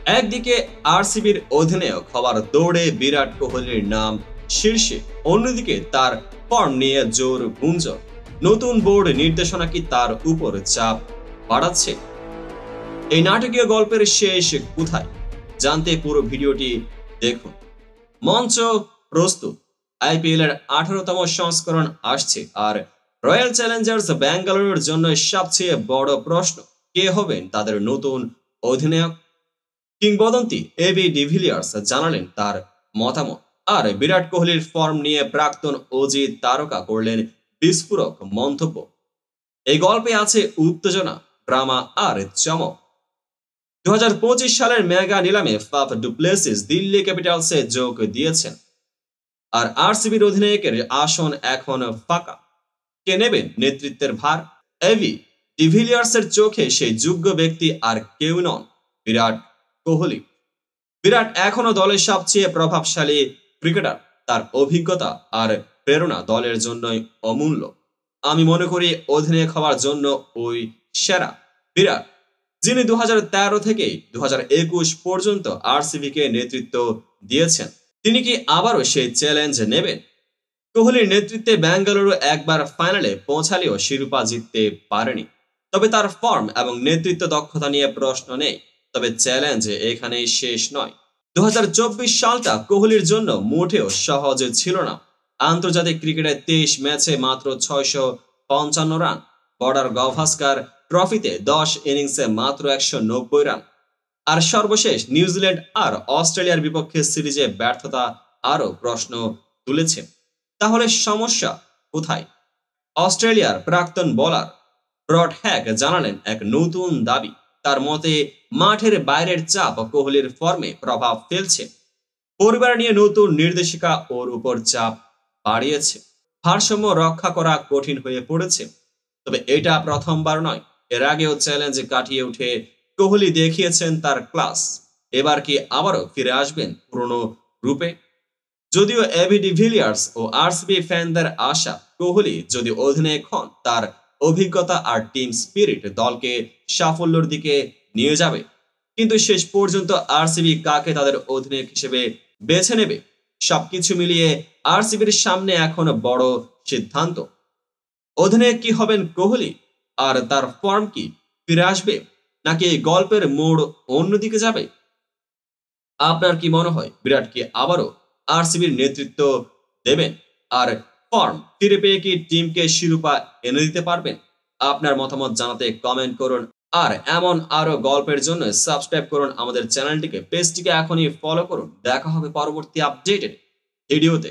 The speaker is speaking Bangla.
একদিকে আরসিবির অধিনায়ক হওয়ার দৌড়ে বিরাট কোহলির নাম শীর্ষে, অন্যদিকে তার ফর্ম নিয়ে জোর গুঞ্জন। নতুন বোর্ড নির্দেশনা কি তার উপর চাপ বাড়াচ্ছে? এই নাটকীয় গল্পের শেষ কোথায় জানতে পুরো ভিডিওটি দেখুন। মঞ্চ প্রস্তুত, আইপিএল এর 18তম সংস্করণ আসছে, আর রয়্যাল চ্যালেঞ্জার্স ব্যাঙ্গালোরের জন্য সবচেয়ে বড় প্রশ্ন, কে হবেন তাদের নতুন অধিনায়ক? কিংবদন্তি এবি ডিভিলিয়ার্স জানালেন তার মতামত, আর বিরাট কোহলির ফর্ম নিয়ে প্রাক্তন অজিত তারকা করলেন বিস্ফোরক মন্তব্য। এই গল্পে আছে উত্তেজনা, ড্রামা আর চমক। 2025 সালের মেগা নিলামে ফাফ ডু প্লেসিস দিল্লি ক্যাপিটালসে যোগ দিয়েছেন, আর আরসিবির অধিনায়কের আসন এখন ফাঁকা। কে নেবেন নেতৃত্বের ভার? এবি ডিভিলিয়ার্সের চোখে সেই যোগ্য ব্যক্তি আর কেউ নন, বিরাট কোহলি। বিরাট এখনো দলের সবচেয়ে প্রভাবশালী ক্রিকেটার, তার অভিজ্ঞতা আর প্রেরণা দলের জন্যই অমূল্য। আমি মনে করি অধিনায়ক হওয়ার জন্য ওই সেরা বিরাট, যিনি 2013 থেকে 2021 পর্যন্ত আরসিবিকে নেতৃত্ব দিয়েছেন। তিনি কি আবারও সেই চ্যালেঞ্জ নেবেন? কোহলির নেতৃত্বে বেঙ্গালুরু একবার ফাইনালে পৌঁছালেও শিরোপা জিততে পারেনি। তবে তার ফর্ম এবং নেতৃত্ব দক্ষতা নিয়ে প্রশ্ন নেই। তবে চ্যালেঞ্জ এখানেই শেষ নয়। 2024 সালটা কোহলির জন্য মোটেও সহজ ছিল না। আন্তর্জাতিক ক্রিকেটে 23 ম্যাচে মাত্র 655 রান, বর্ডার গাভাস্কার ট্রফিতে 10 ইনিংসে মাত্র 190 রান, আর সর্বশেষ নিউজিল্যান্ড আর অস্ট্রেলিয়ার বিপক্ষে সিরিজে ব্যর্থতা আরও প্রশ্ন তুলেছে। তাহলে সমস্যা কোথায়? অস্ট্রেলিয়ার প্রাক্তন বোলার ব্রড হ্যাক জানালেন এক নতুন দাবি। তার মতে মাঠের বাইরের চাপ কোহলির ফর্মে প্রভাব ফেলছে। পরিবার নিয়ে নতুন নির্দেশিকা ওর উপর চাপ বাড়িয়েছে। ভারসাম্য রক্ষা করা কঠিন হয়ে পড়েছে। তবে এটা প্রথমবার নয়, এর আগেও চ্যালেঞ্জ কাটিয়ে উঠে কোহলি দেখিয়েছেন তার ক্লাস। এবার কি আবারও ফিরে আসবেন পুরনো রূপে? যদিও এবি ডিভিলিয়ার্স ও আরসিবি ফ্যানদের আশা, কোহলি যদি অধিনায়ক হন, তার অভিজ্ঞতা আর টিম স্পিরিট দলকে সাফল্যের দিকে নিয়ে যাবে। কিন্তু শেষ পর্যন্ত আরসিবি কাকে তাদের অধিনায়ক হিসেবে বেছে নেবে, সবকিছু মিলিয়ে আরসিবির সামনে এখন বড় সিদ্ধান্ত। অধিনায়ক কি হবেন কোহলি, আর তার ফর্ম কি ফিরে আসবে, নাকি এই গল্পের মোড় অন্যদিকে যাবে? আপনার কি মনে হয় বিরাট কি আবারও আরসিবির নেতৃত্ব দেবেন, আর ফর্ম ফিরে পেয়ে কি টিমকে শিরোপা এনে দিতে পারবেন? আপনার মতামত জানাতে কমেন্ট করুন, আর এমন আরো গল্পের জন্য সাবস্ক্রাইব করুন আমাদের চ্যানেলটিকে, পেজটিকে এখনই ফলো করুন। দেখা হবে পরবর্তী আপডেটেড ভিডিওতে।